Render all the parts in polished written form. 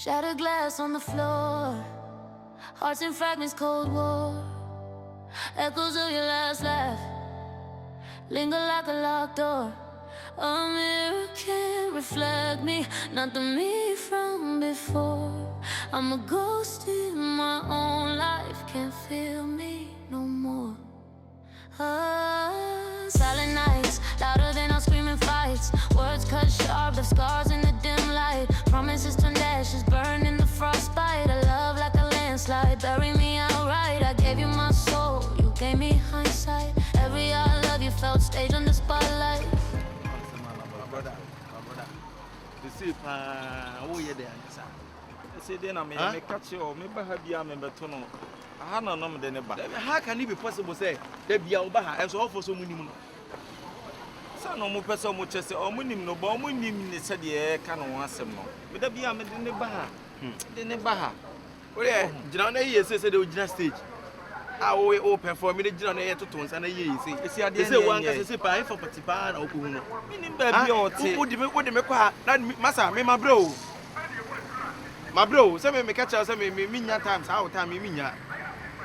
Shattered glass on the floor, hearts in fragments, cold war. Echoes of your last laugh linger like a locked door. A mirror can't reflect me, not the me from before. I'm a ghost in my own life, can't feel me no more. Silent nights, louder than our screaming fights. Words cut sharp, left scars in the dim light. Promises turned ashes, burned in the frostbite. A love like a landslide, bury me outright. I gave you my soul, you gave me hindsight. Every I love you felt staged under spotlight. My brother. The see, oh yeah, there. Say then I may catch you or maybe have you member Tono. I have no number than a bar. How can it be possible, say, there be Albaha and so offer so many? Son, no more person much as or winning no bomb winning said the air cannot want some more. Would that be a man in the Baha? Then the Baha. Oh, yeah, John A. says the original stage. I will open for me the John A. to tones and a year. See, I say one can say pie for Patipan or Kuno. Meaning, baby, or what do you make that Massa, my bro? My bro, some may catch us, some may mean times, how time you mean.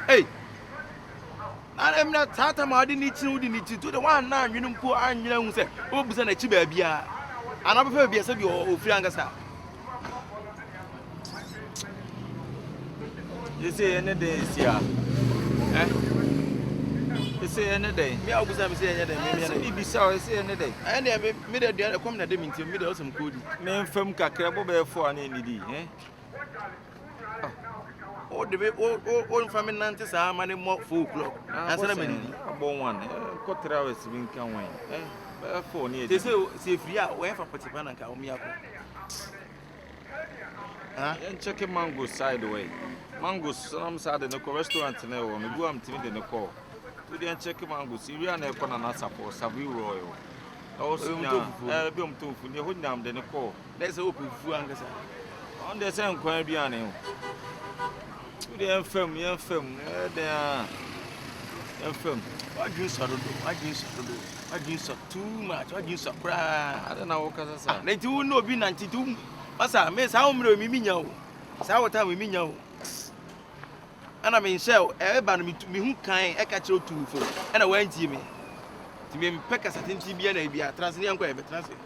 Hey, I am not Tata, I didn't need to do the one now, you know, poor and young, say, oh, was an Chibabia. And I prefer be a sabi or Friangasa. You say any day, yeah. Eh? You say any day. Me, I was saying any day, maybe be sorry, say any day. And I made a dear come at them into middle some good. Name from Kakrabo for an ND, eh? Oh, the old family nantes are money more folklore. As I mean, a born one, quarter hours being come away. Eh? 4 years. They say, free out, where for Patipan and Kaomiako. And check a mango sideway. Mangoes, some side in the restaurant, and I go am timid in the call. We didn't check a mango, Syria and Econ and Asa for Sabu Royal. Also, I'll be on two for the hood down, then a call. Let's open Fuangasa. On the same Caribbean. Young film, they are young film. What do you sort of do? What do you sort too much? What do you surprise? I don't know what I say. They do not be 92. Massa, Miss, how many me know? Sour time we mean you. And I mean, shell, everybody to me who kind, I catch you 2 for, and I went to me. To be Peckers at TB and be a translating translate.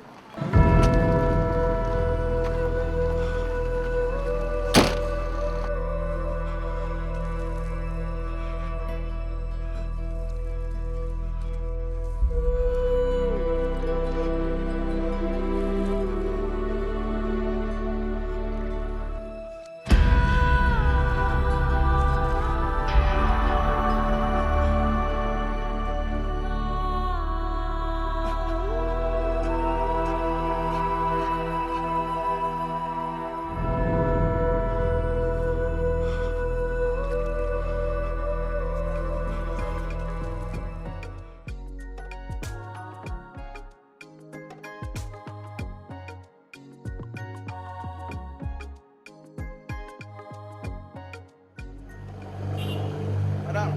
Madam,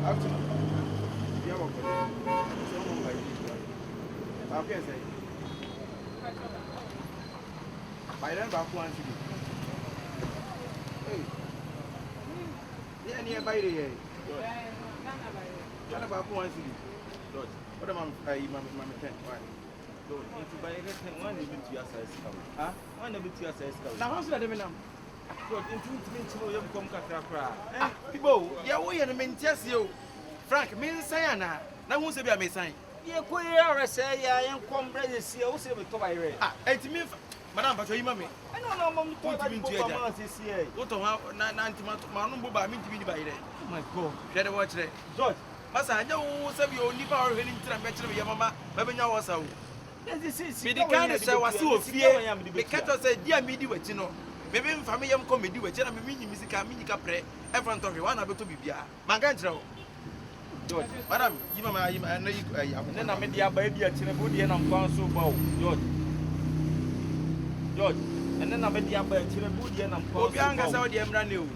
after you have a someone like you. How can I say? By then, back one to you. Hey, yeah, nearby there. What about one to you? What am I, Mamma 10? Why? If you buy everything, one even to your size. Huh? One even to your size. Now, how's that? Into come Kakra. People, yeah, we are the mentess you. Frank, mean Sayana. Now, who's a be a message? Yeah, queer, say, I am come ready to see also with Kobby. It means, Madame, but you, mammy. I don't know, Mom, what I mean to you this year. What to have 90 months, Manumbo by me to be by it. Oh my God, let her watch it. George, Massa, I know who's a your nipper or any interaction with your mamma, maybe now was out. This is the kind of show I saw fear. The cat said, dear me, do what you know. Maybe family comedy which I mean music Minica pre, everyone talking one about to be Bia. Mangantro. Madam, you know, and then I made the baby at Chilabudi and I'm gone so bow. George, and then I made the baby at Chilabudi and I'm gone. Bianca Saudi and brand new.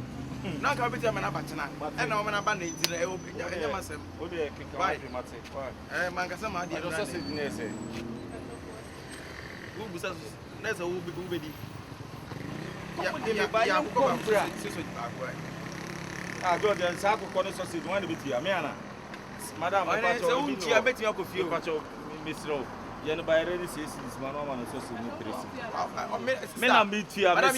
Now come with them and Abatana, and I'm an abandoned in the open myself. What do you think? Why? Mancasama, the other say, who was that's a who be. Ah, George, and Sako corner sausage, one bit here, Miana. Madam, I bet you are confused. Miss Rowe. Yen by ready says this man and sausage. Men are meet here, Madam,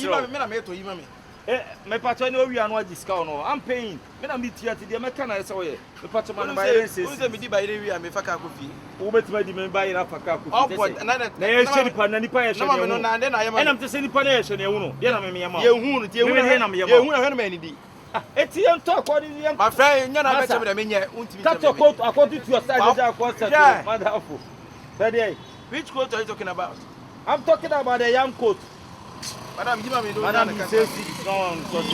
my patron, we are not discount. I'm paying. Men are meet here to the mechanic. The patron by says, who's the midi by area, me for coffee. Who bet my demand by a coffee? Oh, but another Panani, and I'm to send Panation, you know. You talk what is my friend, you're not better than me. Cut your coat according to your side. Which coat are you talking about? I'm talking about a young coat. Madam, he says it's wrong. What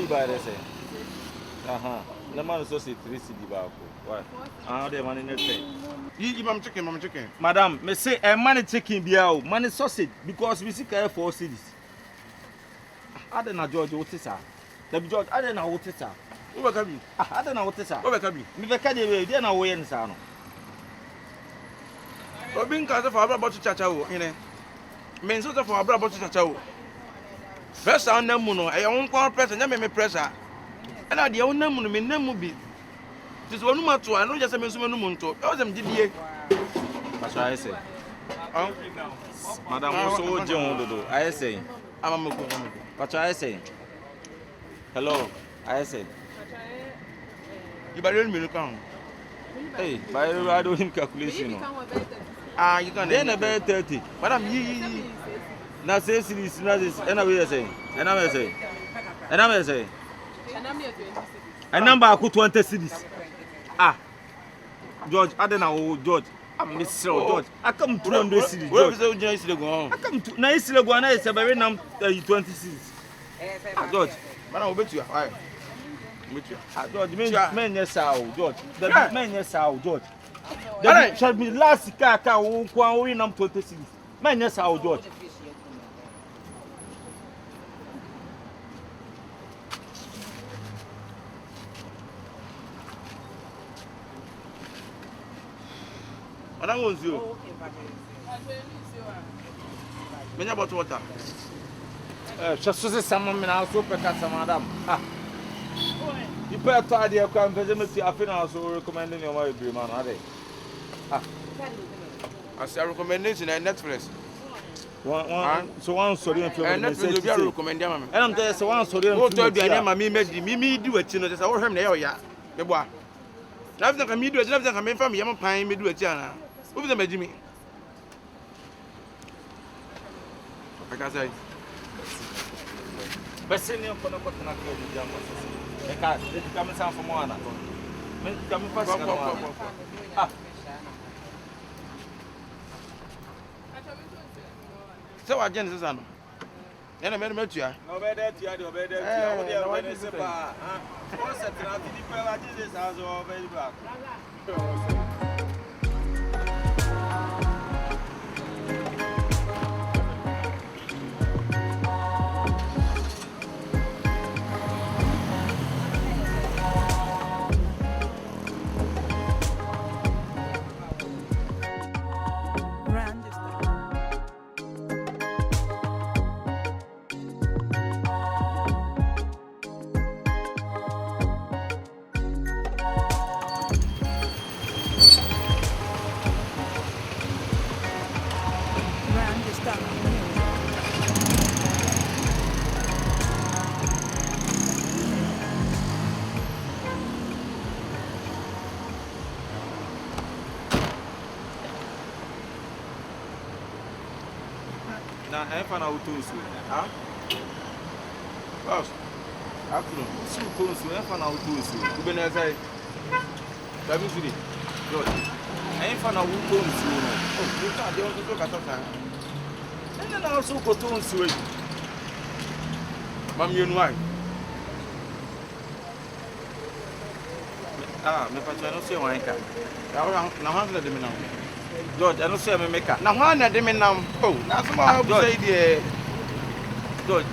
you buy this? The man is also 3 cedi. What? The money in the train. I'm chicken. Madam, me say a money chicken biao, money sausage because we see 4 cedis. I don't know George what is that? The George, I don't know what is that. Who can be? I don't know what is that. Who can be? Me can you dey na way nsano. Obi nka se for abra to chacha wo, ine. Me nso se for abra to chacha wo. Pressure on them no, e won kon pressure, nya me pressure. E na de won nam no me nam bi. This one no to, I no just say me nso me no monto. E was dem didie. That's what I say. Madam also John Dodo. I say. What I say? Hello, I say. You better me look on. Hey, by I do him calculation. You can then about 30. Madam, now say this, not this, and I say, and I say, and I say, a number I could 20 cities. George, I don't know, George. I'm Miss George. I come to 200 cities. Where is the Legon? I come to nice Legon. I say, very number 20 cities. George, but I'll bet you. George, men, yes, George. The men, yes, George. That shall be last car who win 20 cities. Men, yes, George. What was you? Many about water. Just to say, someone now super cat, madam. You pay a tidy of conversation. I feel also recommending your wife, man. Are they? I say recommendation and Netflix. So one sorry and Netflix will recommend them. And I'm there, so one sorry and told you, I me do it, you know, just our home there, yeah. The boy. Never can me do it, never can make from young pine, me do it, Jana. Who's the Jimmy? Like I say, but senior for the bottom of the jam. Because they come down from one. Come first. So I just say, and I met you. No better, you better. What's that? I think the fella Jesus has all very back. I'm fine out to you. Huh? Boss, afternoon. See you close to I'm fine out to you. You been as I have you today? Good. I'm fine out to you. Oh, you can't do it at all time. And then I also go to you. Mammy and wife. My patron, I say one can. Now, 100 them now. George, I don't say I make up. Now, one of them now. Oh, that's what I would say there. George,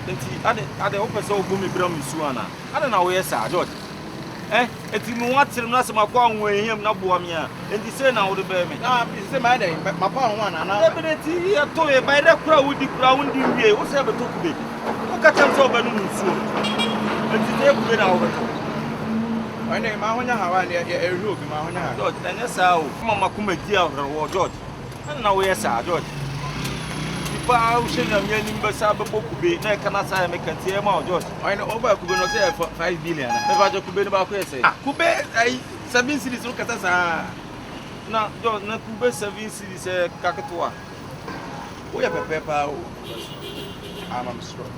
I don't open so boomy brum Suana. I don't know where, sir, George. Eti me watere na se makwa nwo ehiem na boa me a. Enti say na wo de be me. Na say my dey mapa ho na na. Definitely ya to e by the kura wudi wie. Wo say be to kube. Wo ka chem so ba nu nsuo. Enti dey kube na wo be to. Ene ma honya hawa ne ehwe obi ma honya hawa. George, anya sa o. Mama kuma di ahoro George. Na wo yes a George. Ba o shenya me ni mbasa be kube na e kana sa me kan tie ma o George. Ene oba kube no say 5 billion na. Me ba je kube ni ba ko say. Kube ai 7 cities no kata sa. Na George na kube 7 cities e kaketoa. Wo ya pepe pa o. I'm strong.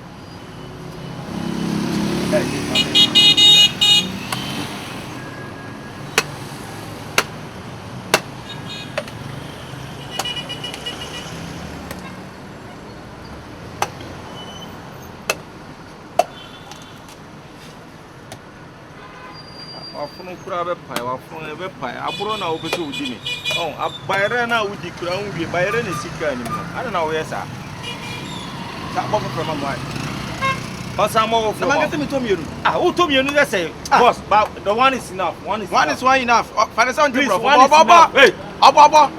Wafunu kura be pai wafunu be pai aburo na wo pese udi ni bayre na udi kura nwie bayre na sika ni mo ana na wo yesa sa bo ko from my Pasa mo from na get me to mienu wo to mienu dey say boss but the one is enough one is enough for sound bro hey obo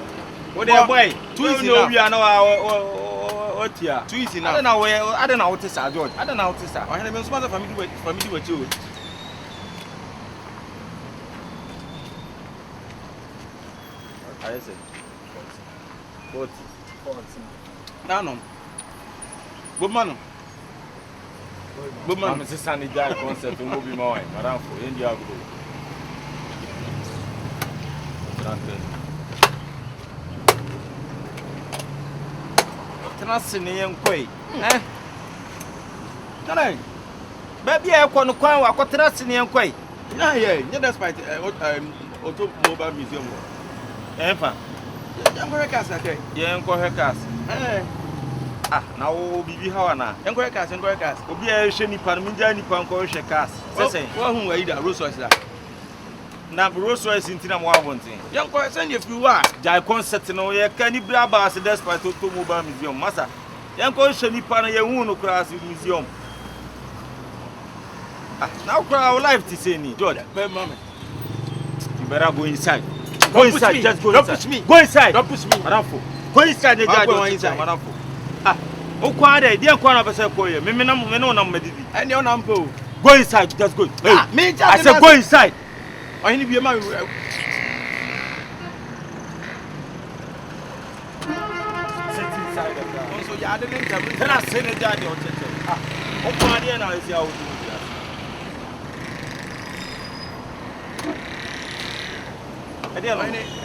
wo dey boy two is no wi ana wa tia two is enough ada na wo te sa George ada na wo te sa o hene me so family wa chi o I say 40. Nanom. Good man. I'm Sunny Jai concept in Kobby Moy, Madam for India go. Trust ni enkoi. Nana. Baby e kwa no kwan wa trust ni enkoi. Na ye, despite automobile museum. Emfa. Yanko rekas ake. Yanko rekas. Na wo bibi hawa na. Yanko rekas. Obi e hwe nipa no minja nipa nko hwe kas. Sese. Wo hu wa ida Rolls Royce da. Na Rolls Royce ntina mo abonten. Yanko send you free wa. Jai concert no ye ka ni bra ba as despite automobile museum. Masa. Yanko hwe nipa no ye hu no kra as museum. Now our life to say ni. George, wait moment. You better go inside. Go inside. Just go inside. Don't push me. Go inside. Don't push me. Madamfo. Go inside the judge. Go inside. Madamfo. O kwa dey, dey kwa na pese ko ye. Me no na medidi. Any on ampo. Go inside. Just go. Hey. Me just I said go inside. O hini bi ma. Sit inside the car. So ya dey nta. Tell us say the judge o cheche. O kwa dey na isi awu.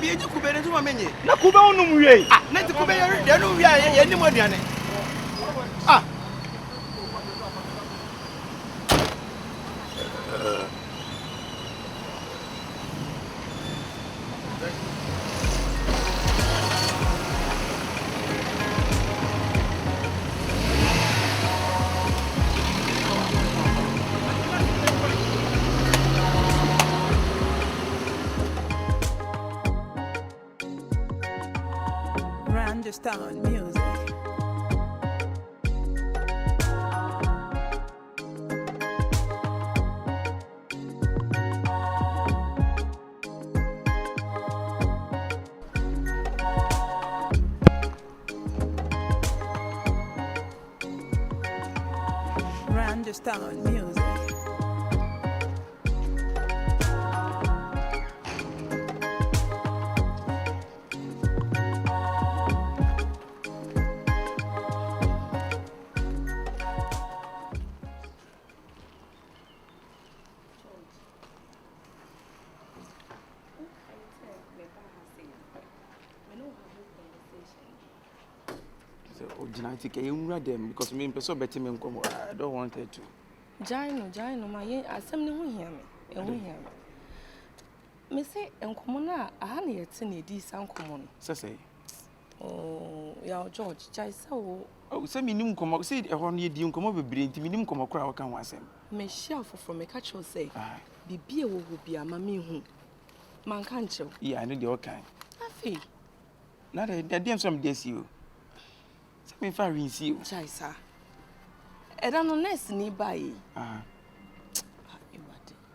Bi eji kube ne tuma menye. Na kube onum wie. Na ti kube ye no wie ye ni mo aduane. Understand music. Understand music. Because me person better me come. I don't want it to. Jaino, my asem ne ho hia me. E ho hia me. Me say enkomo na aha na yete na edi san komo no. Say. Oh, ya George, jai say o. Oh, say me nim komo. Say e ho na edi komo bebre nti me nim komo kra waka ho asem. Me share for me catch you say. Bibi e wo bia ma me hu. Man kan chew. Yeah, I know the okay. Afi. Na the dem some dey you. Say me fa rinsi you. Jai sa. Era no nurse ni bai.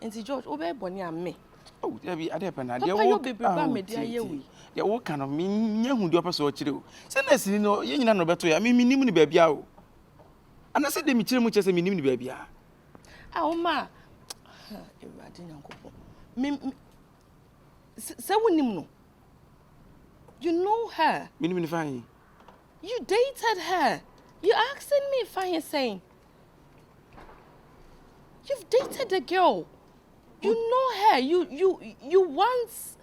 Auntie George, obey Bonnie and me. Oh, there be other pen. Papa, you be prepared, me dear, you. The work kind of mean young do person watch you. Send us, you know, you know better. I mean, minimum baby. And I said, the material much as a minimum baby. Oh, ma. Say, you know her. Minimum fine. You dated her. You asking me if I am saying. You've dated the girl. You know her. You once.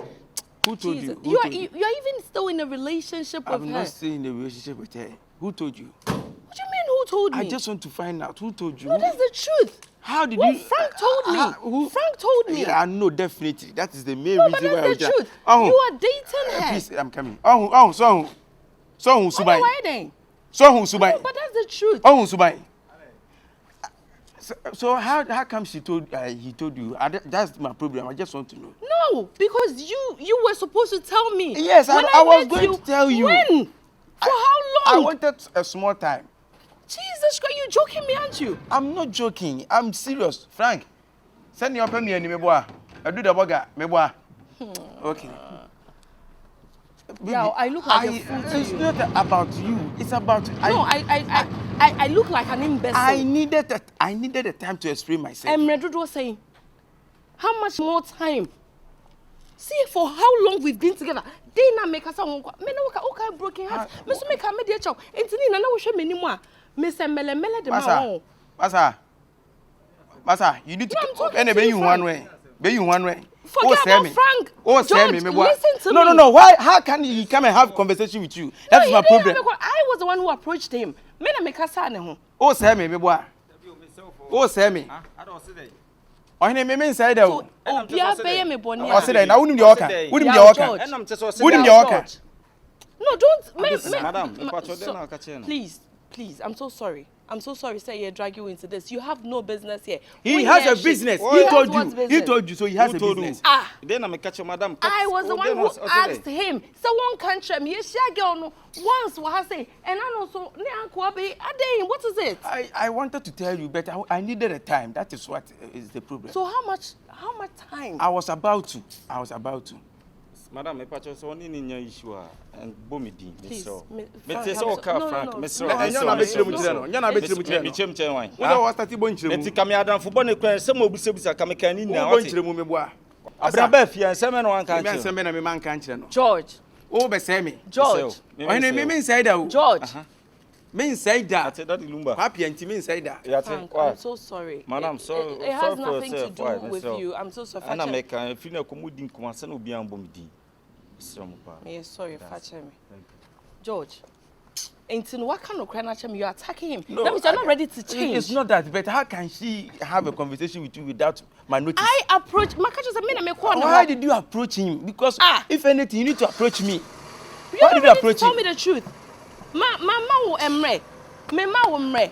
Who told Jesus. you? You're even still in a relationship with her. I'm not still in a relationship with her. Who told you? What do you mean? Who told me? I just want to find out who told you. No, that's the truth. How did Well, you? Frank told me. Frank told me. Yeah, I know definitely. That is the main No, reason but why I was that's the truth. Oh, You are dating her. please, I'm coming. Oh, so Subai. Why then? So No, Subai. but that's the truth. Oh, Subai. So how come he told you? That's my problem. I just want to know. No, because you were supposed to tell me. Yes, When I was met going to tell you. When? For how I long? wanted a small time. Jesus Christ, you joking me, aren't you? I'm not joking. I'm serious. Frank, send your pen here, me boy. I do the burger, me boy. Okay. Yeah, I look like a fool to It's you. not about you. It's about No, I look like an imbecile. I needed the time to explain myself. Redodo was saying, how much more time? See, for how long we've been together. They not make us me no okay broken heart. Me so make me dey chow. Entini na wo hwe meni mu a. Me se mele de ma wo. Masa, you need to No, I'm talking and to be you, you Frank. one way. Be you one way. Forget say about me. Frank. Oh, say George, me, me boy. listen to me. No. Why? How can he come and have conversation with you? That's my problem. I was the one who approached him. Me na make us ne ho. Oh, say me, boy. Oh, say me. I don't see that. Oh, he me inside there. So, bia be me boni. Oh, say that. Now wouldn't you oka? Wouldn't you Yeah, oka? George. And I'm just Wouldn't Yeah, you oka? George. No, don't. Madam, Please, I'm so sorry. I'm so sorry, sir. He drag you into this. You have no business here. He We has here, a business. He He told has you. what He business? told you, so he has Who a told you? business. Ah, Then I'm catch madam. I was the one who asked him. So one country, me share girl no once what I say, and I also ne uncle be ade. What is it? I wanted to tell you, but I needed a time. That is what is the problem. So how much time? I was about to. Madam, me patch so any nya issue and bomidi. Please, So. me- Me Frank, say I'm so so- car no, Frank. no, Me no. so. No, Nyana betire mu kire no. Nyana betire mu kire Me no. chem wine. Wo da was start bo nkire mu. Eti kam ya dan fo bone kwan se mo busebusa kam kan ni na Wo wati. nkire mu me boa. Abra ba fia se me no wan kan Me che. ansem na me man kan kire no. George, Wo be say me. George, Ohene me inside that. George. Me inside that. Ate that lumba. Papi anti me inside that. Ya te. Frank, I'm so sorry. Madam, It has nothing to do with you. I'm so sorry. Ana Fachem. me kan fi na komudi nkoma se na obi an bomidi. So mo pa. Yeah, sorry, Fachem. George. Ain't what kind of crying at him? You're attacking him. That means you're not ready to change. It's not that, but how can she have a conversation with you without my notice? I approach Makacho said, "Me Why did you approach him? Because if anything, you need to approach me. You Why did you approach tell him? me the truth. Ma wo emre. Me ma wo emre.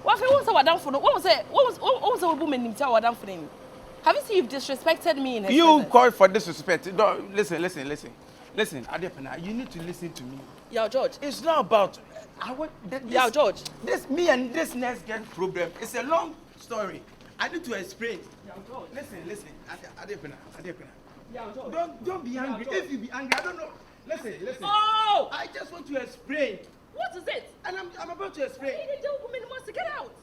What if was down for? What was a woman named down for him? Have you seen you've disrespected me in his You presence? called for disrespect. Don't, listen. Adepena, you need to listen to me. Yeah, George. It's not about Yeah, George. This me and this next girl problem. It's a long story. I need to explain. Yeah, George. Listen. Adepena. Yeah, George. Don't be angry. If you be angry, I don't know. Listen. Oh! I just want to explain. What is it? And I'm about to explain. The woman wants to get out.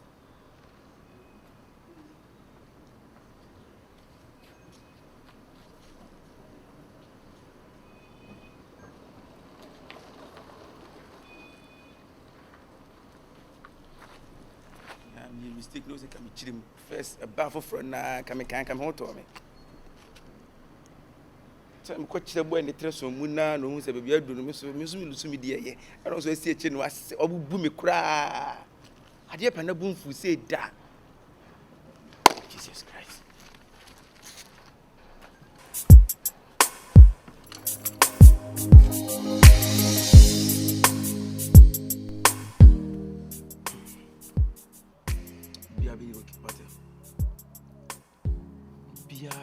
You mistake no say come chiri first a baffle from na come home to me. So I'm quite chiri boy in the tres so mu na no hu say baby adu no me so lusu me die ye. I don't so see echi no ase obubu me kura. Ade pa na bumfu say da. Jesus Christ.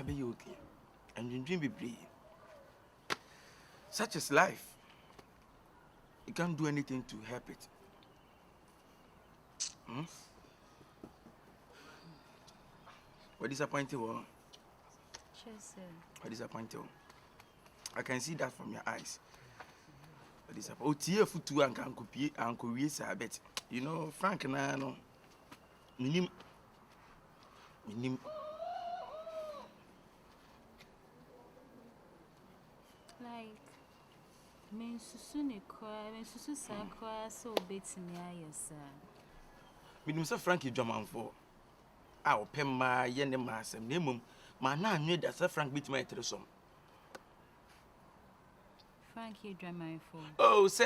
Be okay. And you dream be brave. Such is life. You can't do anything to help it. What disappointed? Yes, sir. What disappointed? I can see that from your eyes. What disappointed? Oh, tear foot to Uncle Reese, I bet. You know, Frank and I know. Minim. Like, men susuni cry, men susu cry, so bets me, yes, sir. Minim Sir Frankie Drummond for. I'll pay my yen mass and name. My nan knew that Sir Frank beat my telesom. Frankie drama for. Oh, say,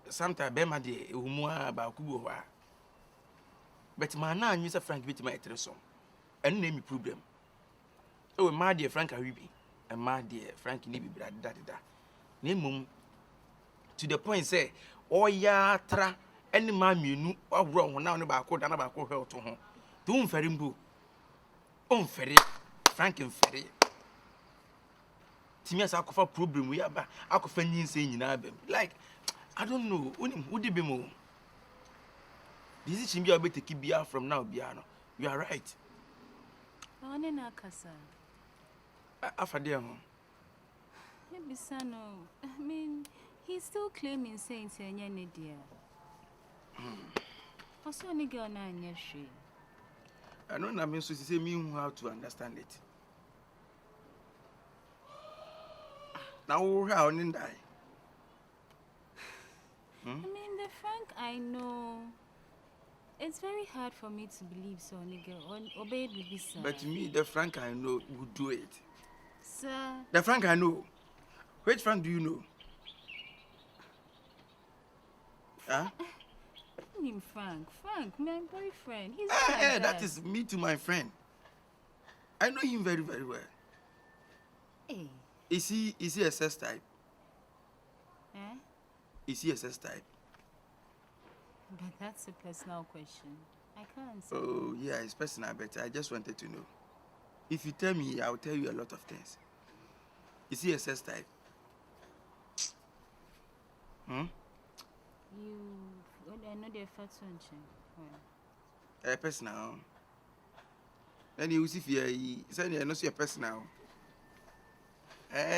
sometime Bema de Umwa about Kubu. But my nan knew Sir Frank beat my telesom. And name me problem. Oh, my dear Frank Aribi, and my dear Frankie Nibby, da. Name to the point say, oh, ya tra, any man you knew or wrong now about code and about her to home. Don't ferry boo. On ferry, Frank and ferry. Timias Alcofa problem we are back. Alcofa saying in Abem. Like, I don't know, who did be more? This is him be able to keep you out from now, Biano. You are right. On in Akasa. Afademo. Maybe son, I mean, he's still claiming saying, Any dear. Also, any girl 9 years she. I don't know, so say me how to understand it. Now, how didn't I? I mean, the Frank I know. It's very hard for me to believe so, nigga. Obey baby, sir. But to me, the Frank I know would do it. Sir. The Frank I know. Which Frank do you know? Huh? Him Frank, my boyfriend. He's Yeah, that is me to my friend. I know him very, very well. Hey. Is he a sex type? Eh? Is he a sex type? But that's a personal question. I can't say. Oh, yeah, it's personal, but I just wanted to know. If you tell me, I'll tell you a lot of things. Is he a sex type? I know they're fat Personal. Then you see if you say you're not your personal.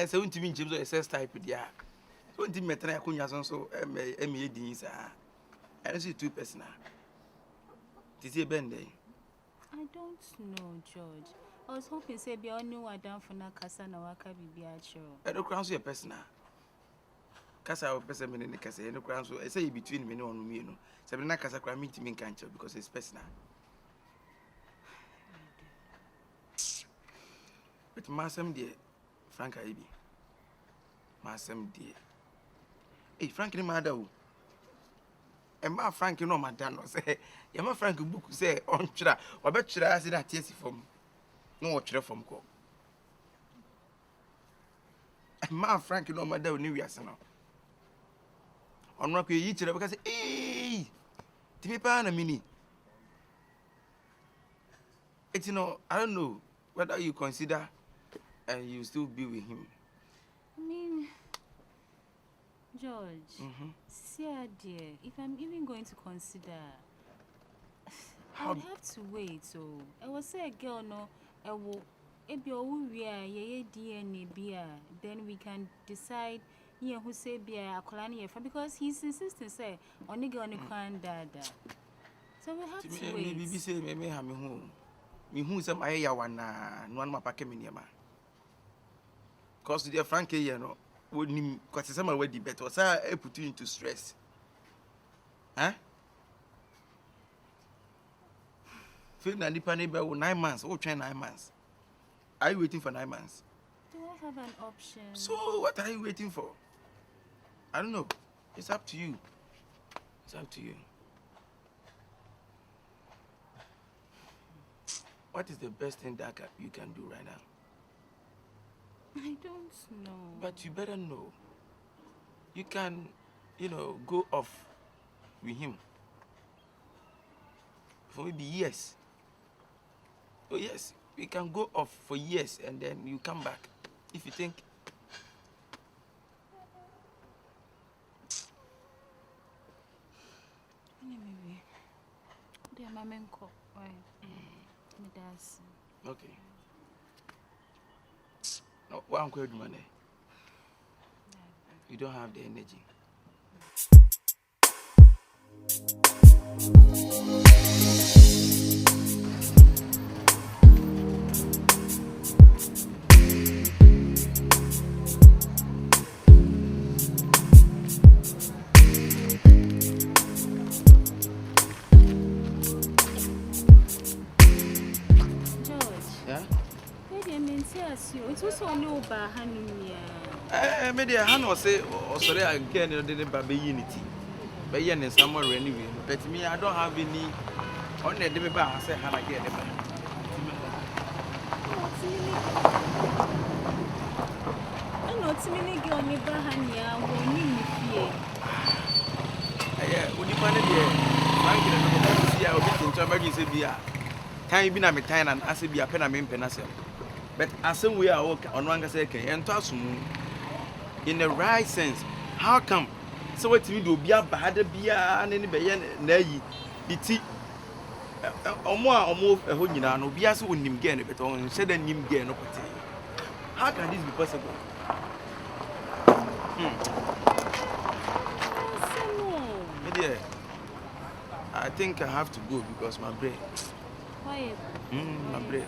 So, to me, James, a sex type, yeah. So, to me, I couldn't so M.A.D. I don't see two personal. Is he a bend? I don't know, George. I was hoping say be only one down for na casa na waka be actual. I don't crown so a personal. Casa or person in the casa, no crown so I say between me and me, no. Sabrina Casa cry me to me cancer because it's personal. But Massam dear, Frank Ibi. Massam dear. Hey, Frank, my mother. And my Frank, you know, my dad say, you're my Frank book say on Chira, or bet Chira as it at yes from no Chira from Co. And my Frank, you know, my dad knew yes now. On rock you each because, hey, to be pan a mini. It's, you know, I don't know whether you consider and you still be with him. I mean, George, see, dear, if I'm even going to consider, I would have to wait. So I will say a girl, no, I will. If you're DNA, then we can decide. Yeah, who say be a colony because he's insisting say only girl only can dada. So we have to wait. Maybe say maybe I'm home. Me who say my one my packet me ma. Cause dear Frankie, you know, wouldn't cause some way the better. So I put you into stress. Huh? Feel na nipa neighbor 9 months. Oh, try 9 months. Are you waiting for 9 months? Do I have an option? So what are you waiting for? I don't know. It's up to you. It's up to you. What is the best thing that you can do right now? I don't know. But you better know. You can, you know, go off with him for maybe years. Oh yes, we can go off for years and then you come back if you think. Maybe. Dear, my menko. Why? Me does. Okay. No, one quick money. You don't have the energy. It's also no bar, honey. Media Hano say, or sorry, again, you didn't baby unity. But yen is somewhere anyway. But me, I don't have any. Only the baby, I say, Hannah get it. I know it's me, girl, me, Bahania, will mean me. Yeah, would you find it here? Frank, I will get into emergency beer. Time been a time and I say be a pen and penasel. But as we are on one second and toss in the right sense, how come? So what we do be a bad beer and any bayan nay, the tea. Or more or more a honey, no be as wouldn't him gain it on said and him gain up. How can this be possible? Dear, I think I have to go because my brain. Why? My brain.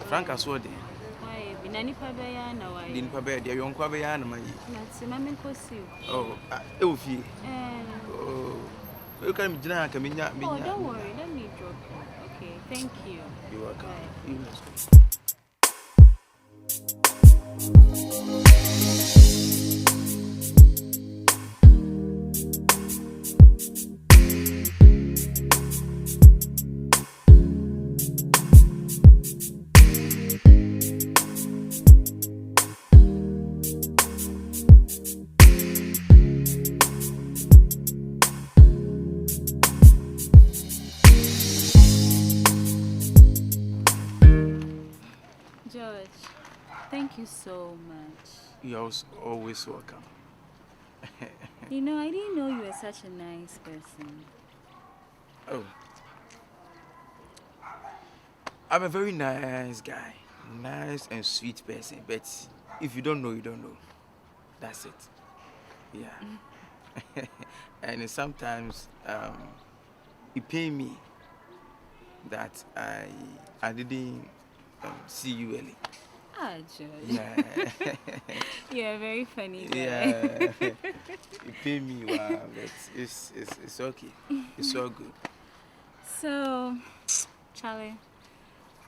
Frank, I saw it. Why? Binani Pabaya, now I didn't prepare the young Quabayana. That's Mamma Cosu. Oh, Eufy. Oh, you can be drunk. Oh, don't worry, let me drop you. Okay, thank you. You're welcome. You must George, thank you so much. You're always welcome. You know, I didn't know you were such a nice person. Oh. I'm a very nice guy. Nice and sweet person. But if you don't know, you don't know. That's it. Yeah. And sometimes it pains me that I didn't see you early. Ah, George. Yeah. You're a very funny guy. Yeah. It paid me, wow, but it's okay. It's all good. So, Charlie,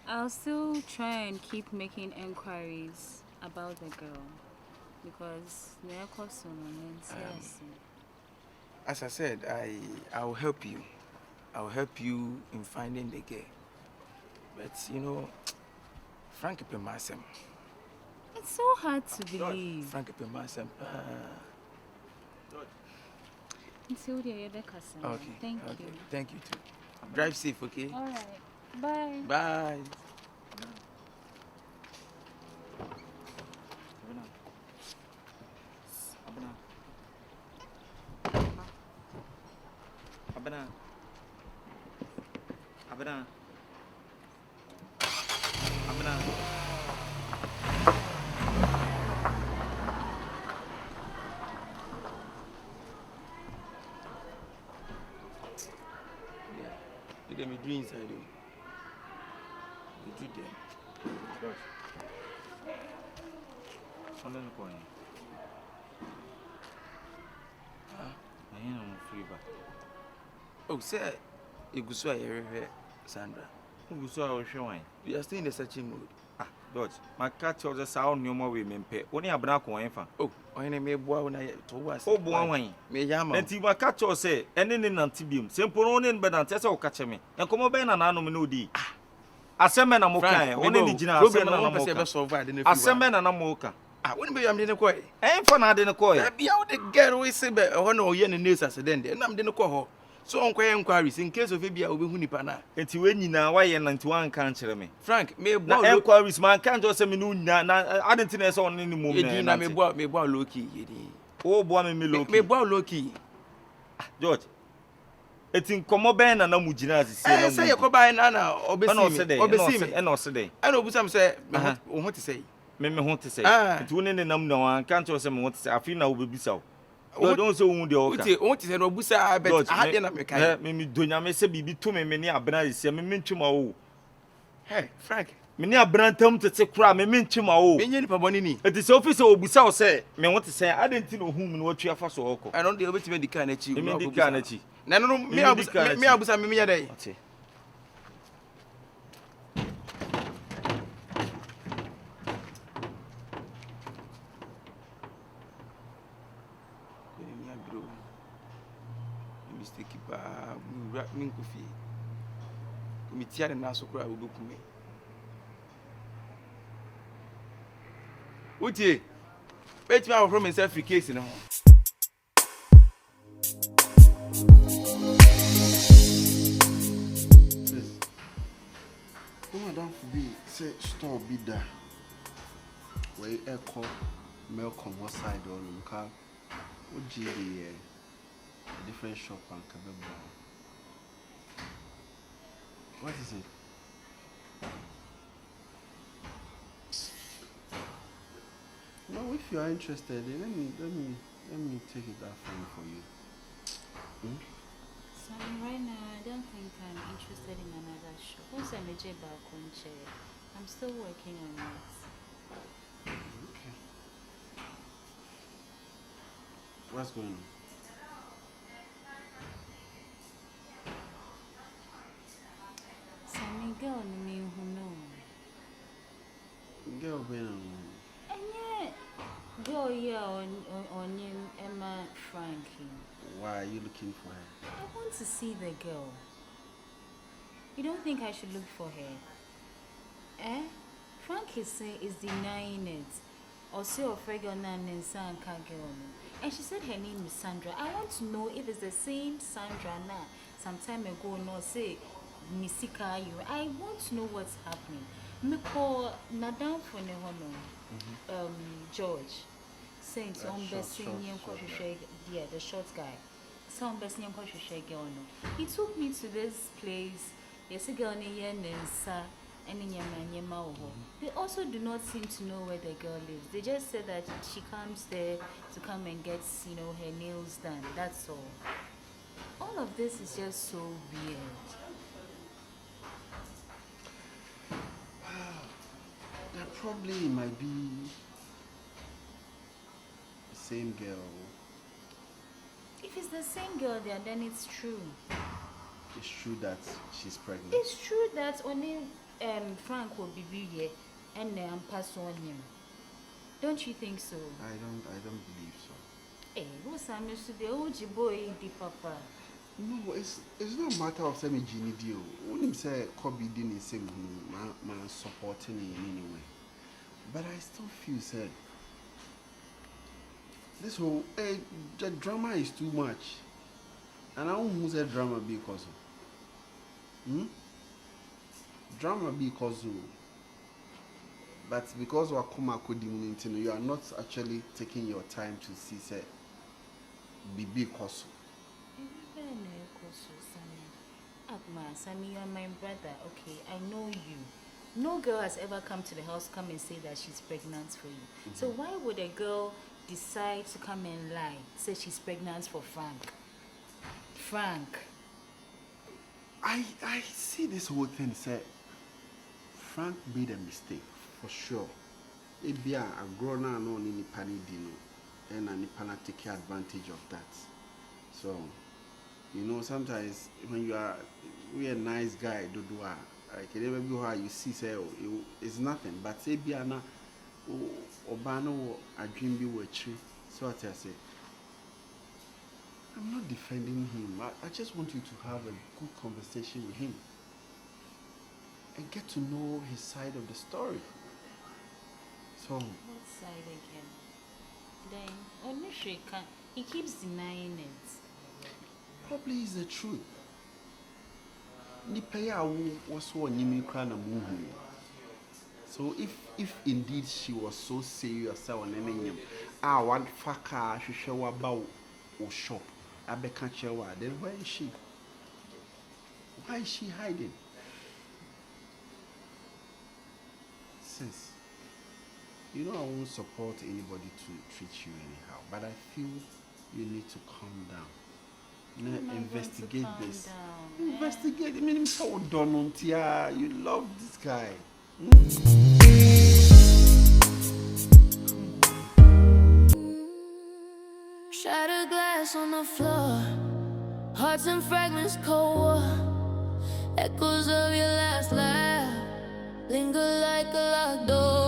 I'll still try and keep making inquiries about the girl because as I said, I will help you. I will help you in finding the girl. But you know, Frank Pemasem. It's so hard to believe. Frank Pemasem. Okay. Thank you. Thank you too. Drive safe, okay? All right. Bye. Bye. Let me drink inside you. You do them. On the coin. I am free back. Oh, sir, you go so I hear Sandra. Who saw our showing? We are still in the searching mode. Ah, Dodge, my cat tells us how no more women pay. Only a black one. Oh, I may boy when I told us. Oh, boy, may Yama. and Tima catch or say, and in Antibium, simple on in bed and test or catch me. And come over and anomaly. A semen and mocha, only the general a semen and a mocha. I wouldn't be in the coy. And for not in a coy. Be out the girl we say, but one or yen in this accident, and I'm the call. So on inquiries in case of maybe I will be Hunipana. And you when you know why and to one can't me. Frank, may inquiries, man can't just say me no, I didn't know on any more. I may bow low key. Oh, boy, me low. May bow low key. George, Etin komo ben na mugina asisi na. Say you Kobby na obesi me. And no say. And obusam say me what to say. Me ho te say. Etu ne nam na wan kan to say me ho te say afi na obebisa. You don't say hu de oka. What say no busa bet I had na me kai. Me donya me say bibi to me ne abena isi me ntwuma wo. Hey, Frank. Me ne abena tam tete kra me ntwuma wo. Me nyeni pa boni ni. Eti say office obusa wo say me ho te say adenti no hu me no watu afa so okọ. I don't dey obeti me di kan na chi. Me di kan na chi. Na no me abusa me ya dai. Okay. Mistake ba min Kofi. Mi tiare na so kura oboku me. Utie. Wait me from myself case no. Don't be say store be there. Where echo milk on one side or car. Would you be a different shop and Kabeba? What is it? No, if you are interested, let me take it that phone for you. So right now, I don't think I'm interested in another shop. Once I'm a I'm still working on it. Okay. What's going on? Sammy girl, me who know. Girl, Ben. And yet, girl, yeah, on him, Emma Frankie. Why are you looking for her? I want to see the girl. You don't think I should look for her? Eh? Frank is denying it. Or say of regular and son girl. And she said her name is Sandra. I want to know if it's the same Sandra now. Some time ago, no say Misika you. I want to know what's happening. Me call Nadam for Nehono. George. Saying to yeah, the short guy. Some best name girl. He took me to this place. Yes, a girl and they also do not seem to know where the girl lives. They just said that she comes there to come and get, her nails done. That's all. All of this is just so weird. That probably might be the same girl. If it's the same girl there, then it's true. It's true that she's pregnant. It's true that only Frank will be here and pass on him. Don't you think so? I don't believe so. Eh, what's I miss the OG boy, the papa? No, it's not a matter of saying Genie deal. When him say Kobby didn't say man supporting him in any way. But I still feel sad. This whole the drama is too much. And I won't say drama because drama because but because we are you are not actually taking your time to see say because Sammy, you are my brother. Okay, I know you. No girl has ever come to the house, come and say that she's pregnant for you. So why would a girl decide to come and lie, say she's pregnant for Frank? I see this whole thing say Frank made a mistake for sure. Maybe a grown up no ni pani dino and a nipana take advantage of that. So sometimes when we a nice guy, like maybe how you see say it's nothing, but say be ana obano a dream be watching. So what I say, I'm not defending him. I just want you to have a good conversation with him and get to know his side of the story. So what side again? Then Onishri he keeps denying it. Probably is the truth. Nipaya was so nimikra movie. So if indeed she was so serious on anything, one faka she show about or shop. Then where is she? Why is she hiding? Sis, you know I won't support anybody to treat you anyhow, but I feel you need to calm down. Investigate this. Investigate. I mean, I'm so done. You love this guy. Shattered glass on the floor, hearts and fragments, cold war. Echoes of your last laugh linger like a locked door.